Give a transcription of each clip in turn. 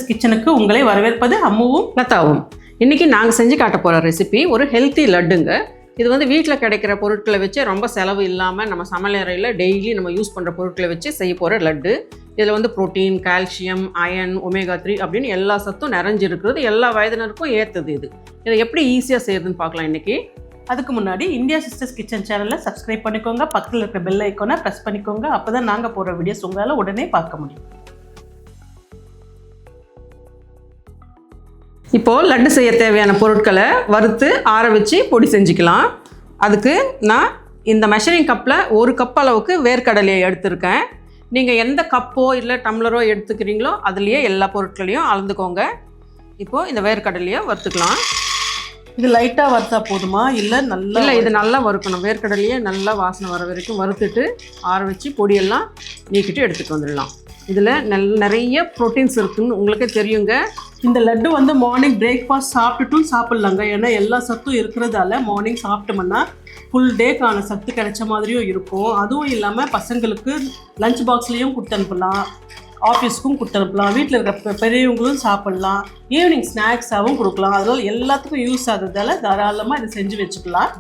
Sisters கிச்சனுக்கு உங்களை வரவேற்பது அம்முவும் லதாவும். இன்றைக்கி நாங்கள் செஞ்சு காட்ட போகிற ரெசிபி ஒரு ஹெல்த்தி லட்டுங்க. இது வந்து வீட்டில் கிடைக்கிற பொருட்களை வச்சு ரொம்ப செலவு இல்லாமல் நம்ம சமையலறையில் டெய்லி நம்ம யூஸ் பண்ணுற பொருட்களை வச்சு செய்ய போகிற லட்டு. இதில் வந்து புரோட்டீன், கால்சியம், அயன், ஒமேகா 3 அப்படின்னு எல்லா சத்தும் நிறைஞ்சிருக்கிறது. எல்லா வயதினருக்கும் ஏற்றது இது. இதை எப்படி ஈஸியாக செய்யறதுன்னு பார்க்கலாம் இன்றைக்கி. அதுக்கு முன்னாடி இந்தியா சிஸ்டர்ஸ் கிச்சன் சேனலை சப்ஸ்கிரைப் பண்ணிக்கோங்க, பக்கத்தில் இருக்கிற பெல் ஐக்கானை ப்ரெஸ் பண்ணிக்கோங்க. அப்போ தான் நாங்கள் போகிற வீடியோஸ் உங்களால் உடனே பார்க்க முடியும். இப்போது லட்டு செய்ய தேவையான பொருட்களை வறுத்து ஆற வச்சு பொடி செஞ்சுக்கலாம். அதுக்கு நான் இந்த மெஷரிங் கப்பில் 1 கப் அளவுக்கு வேர்க்கடலையை எடுத்திருக்கேன். நீங்கள் எந்த கப்போ இல்லை டம்ளரோ எடுத்துக்கிறீங்களோ அதுலேயே எல்லா பொருட்களையும் அளந்துக்கோங்க. இப்போது இந்த வேர்க்கடலையை வறுத்துக்கலாம். இது லைட்டாக வறுத்தா போதுமா இல்லை நல்லா? இல்லை, இது நல்லா வறுக்கணும். வேர்க்கடலையே நல்லா வாசனை வர வரைக்கும் வறுத்துட்டு ஆற வச்சு பொடியெல்லாம் நீக்கிட்டு எடுத்துகிட்டு வந்துடலாம். இதில் நிறைய ப்ரோட்டீன்ஸ் இருக்குதுன்னு உங்களுக்கே தெரியுங்க. இந்த லட்டு வந்து மார்னிங் பிரேக்ஃபாஸ்ட் சாப்பிட்டுட்டும் சாப்பிட்லாங்க. ஏன்னா எல்லா சத்தும் இருக்கிறதால மார்னிங் சாப்பிட்டோம்னா ஃபுல் டேக்கான சத்து கிடைச்ச மாதிரியும் இருக்கும். அதுவும் இல்லாமல் பசங்களுக்கு லஞ்ச் பாக்ஸ்லேயும் கொடுத்து அனுப்பலாம், ஆஃபீஸ்க்கும் கொடுத்து அனுப்பலாம், வீட்டில் இருக்கிற பெரியவங்களும் சாப்பிட்லாம், ஈவினிங் ஸ்நாக்ஸாகவும் கொடுக்கலாம். அதனால் எல்லாத்துக்கும் யூஸ் ஆகுறதால தாராளமாக இதை செஞ்சு வச்சுக்கலாம்.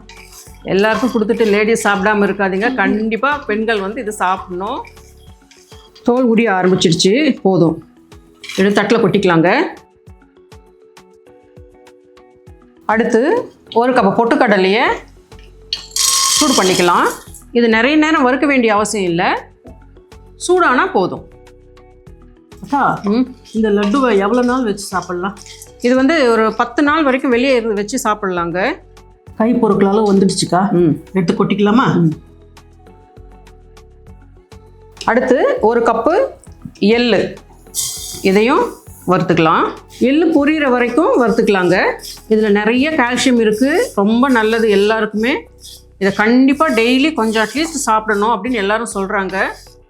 எல்லாருக்கும் கொடுத்துட்டு லேடிஸ் சாப்பிடாமல் இருக்காதீங்க. கண்டிப்பாக பெண்கள் வந்து இது சாப்பிடணும். தோல் உரிய ஆரம்பிச்சிருச்சு, போதும். எடுத்து தட்டில் கொட்டிக்கலாங்க. அடுத்து 1 கப் பொட்டுக்கடலையை சூடு பண்ணிக்கலாம். இது நிறைய நேரம் வறுக்க வேண்டிய அவசியம் இல்லை, சூடானா போதும். இந்த லட்டுவை எவ்வளோ நாள் வச்சு சாப்பிட்லாம்? இது வந்து ஒரு 10 நாள் வரைக்கும் வெளியே இருந்து வச்சு சாப்பிட்லாங்க. கை பொருட்களாலும் வந்துடுச்சுக்கா, எடுத்து கொட்டிக்கலாமா? அடுத்து 1 கப்பு எள்ளு, இதையும் வறுத்துக்கலாம். எள்ளு பொரியிற வரைக்கும் வறுத்துக்கலாங்க. இதில் நிறைய கால்சியம் இருக்குது, ரொம்ப நல்லது எல்லாருக்குமே. இதை கண்டிப்பாக டெய்லி கொஞ்சம் அட்லீஸ்ட் சாப்பிடணும் அப்படின்னு எல்லாரும் சொல்கிறாங்க.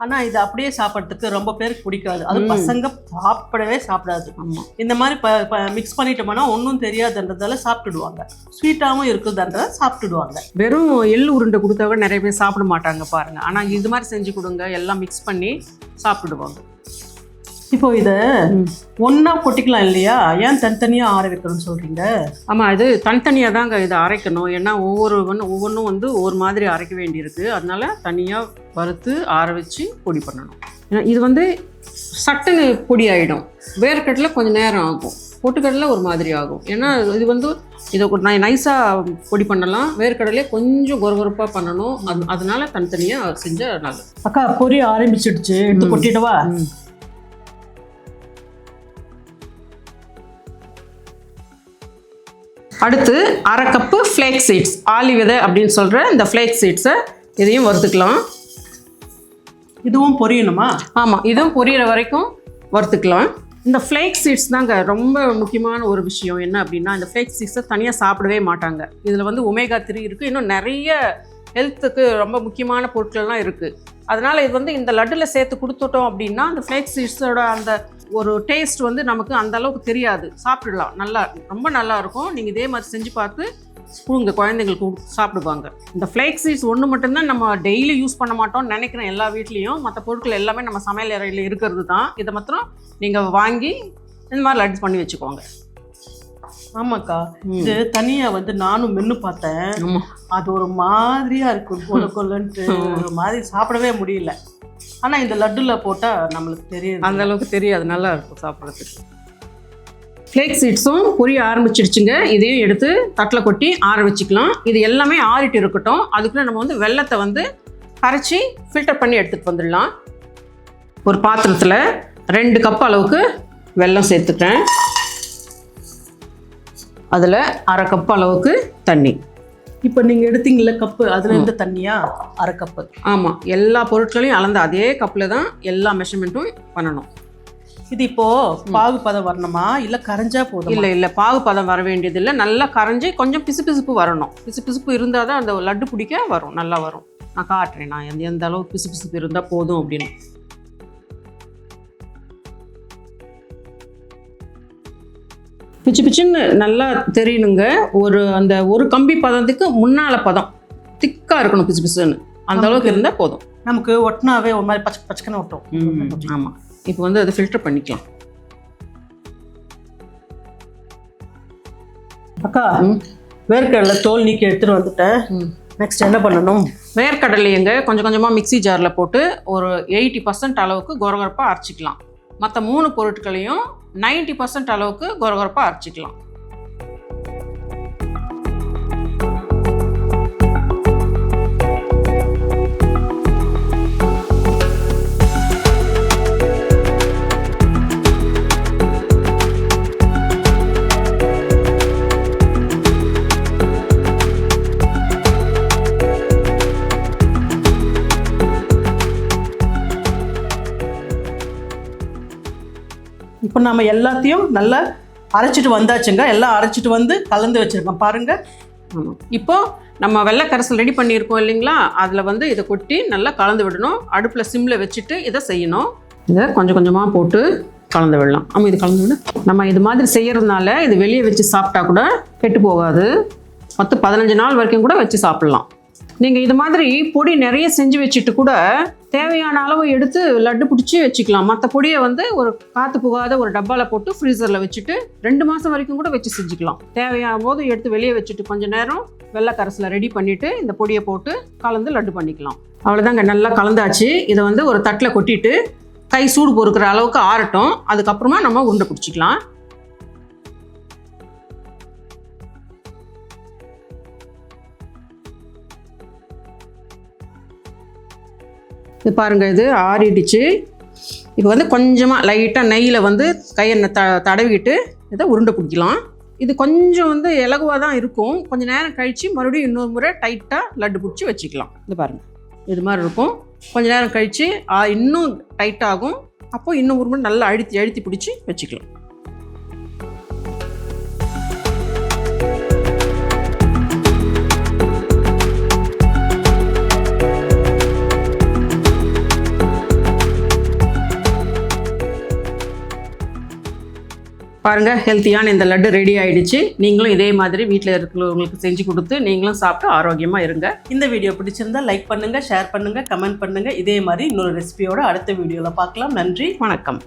ஆனால் இது அப்படியே சாப்பிட்றதுக்கு ரொம்ப பேருக்கு பிடிக்காது. அது பசங்க சாப்பிடாது. ஆமாம், இந்த மாதிரி மிக்ஸ் பண்ணிட்டோம்னா ஒன்றும் தெரியாதுன்றதால சாப்பிட்டுடுவாங்க. ஸ்வீட்டாகவும் இருக்குதுன்றதால சாப்பிட்டுடுவாங்க. வெறும் எள்ளு உருண்டை கொடுத்தவங்க நிறைய பேர் சாப்பிட மாட்டாங்க பாருங்கள். ஆனால் இது மாதிரி செஞ்சு கொடுங்க, எல்லாம் மிக்ஸ் பண்ணி சாப்பிடுவாங்க. இப்போ இதை ஒன்றா கொட்டிக்கலாம் இல்லையா? ஏன் தனித்தனியாக ஆற வைக்கணும்னு சொல்கிறீங்க? ஆமாம், இது தனித்தனியாக தாங்க இதை அரைக்கணும். ஏன்னா ஒவ்வொன்றும் வந்து ஒவ்வொரு மாதிரி அரைக்க வேண்டியிருக்கு. அதனால தனியாக வறுத்து ஆற வச்சு பொடி பண்ணணும். ஏன்னா இது வந்து சட்டுன்னு பொடி ஆகிடும். வேர்க்கடலை கொஞ்சம் நேரம் ஆகும், பொட்டுக்கடலை ஒரு மாதிரி ஆகும். ஏன்னா இது வந்து இதை நைஸாக பொடி பண்ணலாம், வேர்க்கடலையே கொஞ்சம் கொரகொரப்பாக பண்ணணும். அதனால தனித்தனியாக செஞ்சால் நல்லது. அக்கா பொரி ஆரம்பிச்சிடுச்சு, எடுத்து கொட்டிடவா? அடுத்து 1/2 கப்பு ஃப்ளேக் சீட்ஸ், ஆலி விதை அப்படின்னு சொல்கிற இந்த ஃப்ளேக் சீட்ஸை இதையும் வறுத்துக்கலாம். இதுவும் பொரியணுமா? ஆமாம், இதுவும் பொரியிற வரைக்கும் வறுத்துக்கலாம். இந்த ஃப்ளேக் சீட்ஸ் தாங்க ரொம்ப முக்கியமான ஒரு விஷயம். என்ன அப்படின்னா, இந்த ஃப்ளேக் சீட்ஸை தனியாக சாப்பிடவே மாட்டாங்க. இதில் வந்து ஒமேகா 3 இருக்குது, இன்னும் நிறைய ஹெல்த்துக்கு ரொம்ப முக்கியமான பொருட்கள்லாம் இருக்குது. அதனால் இது வந்து இந்த லட்டில் சேர்த்து கொடுத்துட்டோம் அப்படின்னா அந்த ஃப்ளேக் சீட்ஸோட அந்த ஒரு டேஸ்ட் வந்து நமக்கு அந்த அளவுக்கு தெரியாது, சாப்பிடலாம். ரொம்ப நல்லா இருக்கும். நீங்கள் இதே மாதிரி செஞ்சு பார்த்து ஸ்பூனுங்க குழந்தைங்களுக்கு சாப்பிடுவாங்க. இந்த ஃப்ளேக் சீட்ஸ் ஒன்று மட்டும்தான் நம்ம டெய்லி யூஸ் பண்ண மாட்டோம்னு நினைக்கிறேன் எல்லா வீட்லேயும். மற்ற பொருட்கள் எல்லாமே நம்ம சமையல் அறையில் இருக்கிறது தான். இதை மாத்திரம் நீங்கள் வாங்கி இந்த மாதிரி லட்ஸ் பண்ணி வச்சுக்கோங்க. ஆமாக்கா, இது தனியா வந்து நானும் மென்னு பார்த்தேன். அது ஒரு மாதிரியா இருக்கும், கொல்லுன்ட்டு ஒரு மாதிரி சாப்பிடவே முடியல. ஆனால் இந்த லட்டுல போட்டால் நம்மளுக்கு தெரியும், அந்த அளவுக்கு தெரியாது, நல்லா இருக்கும் சாப்பிட்றதுக்கு. ஃப்ளேக் சீட்ஸும் பொரிய ஆரம்பிச்சிடுச்சுங்க. இதையும் எடுத்து தட்டில் கொட்டி ஆற வச்சுக்கலாம். இது எல்லாமே ஆறிட்டு இருக்கட்டும். அதுக்குள்ளே நம்ம வந்து வெல்லத்தை வந்து கரைச்சி ஃபில்டர் பண்ணி எடுத்துகிட்டு வந்துடலாம். ஒரு பாத்திரத்தில் 2 கப் அளவுக்கு வெல்லம் சேர்த்துட்டேன். அதில் 1/2 கப் அளவுக்கு தண்ணி. இப்போ நீங்கள் எடுத்தீங்கள கப்பு, அதில் இருந்து தண்ணியா? 1/2 கப்பு. ஆமாம், எல்லா பொருட்களையும் அளந்து அதே கப்பில் தான் எல்லா மெஷர்மெண்ட்டும் பண்ணணும். இது இப்போது பாகு பதம் வரணுமா இல்லை கரைஞ்சா போதும்? இல்லை, பாகு பதம் வர வேண்டியதில்லை. நல்லா கரைஞ்சி கொஞ்சம் பிசுபிசுப்பு வரணும். பிசுபிசுப்பு இருந்தால் தான் அந்த லட்டு பிடிக்க வரும், நல்லா வரும். நான் காட்டுறேன் நான் எந்த அளவுக்கு பிசுபிசுப்பு இருந்தால் போதும் அப்படின்னு. பிச்சு பிச்சுன்னு நல்லா தெரியணுங்க. அந்த ஒரு கம்பி பதத்துக்கு முன்னால் பதம் திக்காக இருக்கணும், பிச்சு பிச்சுன்னு. அந்த அளவுக்கு இருந்தால் போதும். நமக்கு ஒட்டினாவே ஒரு மாதிரி பச்சை பச்சைக்குன்னு ஒட்டும். ஆமாம். இப்போ வந்து அதை ஃபில்டர் பண்ணிக்கலாம். அக்கா வேர்க்கடலை தோல் நீக்கி எடுத்துட்டு வந்துட்டேன். நெக்ஸ்ட் என்ன பண்ணணும்? வேர்க்கடலையங்க கொஞ்சம் கொஞ்சமாக மிக்ஸி ஜாரில் போட்டு ஒரு 80% அளவுக்கு கொரகொரப்பாக அரைச்சிக்கலாம். மற்ற 3 பொருட்களையும் 90% அளவுக்கு கொரகொரப்பாக அரைச்சிக்கலாம். இப்போ நம்ம எல்லாத்தையும் நல்லா அரைச்சிட்டு வந்தாச்சுங்க. எல்லாம் அரைச்சிட்டு வந்து கலந்து வச்சுருக்கோம் பாருங்கள். இப்போ நம்ம வெள்ளை கரைசல் ரெடி பண்ணியிருக்கோம் இல்லைங்களா, அதில் வந்து இதை கொட்டி நல்லா கலந்து விடணும். அடுப்பில் சிம்மில் வச்சுட்டு இதை செய்யணும். இதை கொஞ்சம் கொஞ்சமாக போட்டு கலந்து விடலாம். ஆமாம், இது கலந்து விட நம்ம இது மாதிரி செய்கிறதுனால இது வெளியே வச்சு சாப்பிட்டா கூட கெட்டு போகாது. 10-15 நாள் வரைக்கும் கூட வச்சு சாப்பிட்லாம். நீங்கள் இது மாதிரி பொடி நிறைய செஞ்சு வச்சுட்டு கூட தேவையான அளவு எடுத்து லட்டு பிடிச்சி வச்சுக்கலாம். மற்ற பொடியை வந்து ஒரு காற்று புகாத ஒரு டப்பாவில் போட்டு ஃப்ரீசரில் வச்சுட்டு 2 மாதம் வரைக்கும் கூட வச்சு செஞ்சுக்கலாம். தேவையான போது எடுத்து வெளியே வச்சுட்டு கொஞ்சம் நேரம் வெள்ளை கரைசலை ரெடி பண்ணிவிட்டு இந்த பொடியை போட்டு கலந்து லட்டு பண்ணிக்கலாம். அவ்வளோதாங்க, நல்லா கலந்தாச்சு. இதை வந்து ஒரு தட்டில் கொட்டிட்டு கை சூடு பொறுக்கிற அளவுக்கு ஆறட்டும். அதுக்கப்புறமா நம்ம உருண்டை பிடிச்சிக்கலாம். இது பாருங்கள், இது ஆறிடுச்சு. இப்போ வந்து கொஞ்சமாக லைட்டாக நெய்யில் வந்து கையை தடவிக்கிட்டு இதை உருண்டை பிடிக்கலாம். இது கொஞ்சம் வந்து இலகுவாக தான் இருக்கும். கொஞ்சம் நேரம் கழித்து மறுபடியும் இன்னொரு முறை டைட்டாக லட்டு பிடிச்சி வச்சுக்கலாம். இது பாருங்கள், இது மாதிரி இருக்கும். கொஞ்சம் நேரம் கழித்து இன்னும் டைட்டாகும். அப்போது இன்னும் ஒரு முறை நல்லா அழுத்தி பிடிச்சி வச்சுக்கலாம். பாருங்கள், ஹெல்த்தியான இந்த லட்டு ரெடி ஆகிடுச்சு. நீங்களும் இதே மாதிரி வீட்டில் இருக்கிறவங்களுக்கு செஞ்சு கொடுத்து நீங்களும் சாப்பிட்டு ஆரோக்கியமாக இருங்க. இந்த வீடியோ பிடிச்சிருந்தா லைக் பண்ணுங்கள், ஷேர் பண்ணுங்கள், கமெண்ட் பண்ணுங்கள். இதே மாதிரி இன்னொரு ரெசிபியோட அடுத்த வீடியோவில் பார்க்கலாம். நன்றி, வணக்கம்.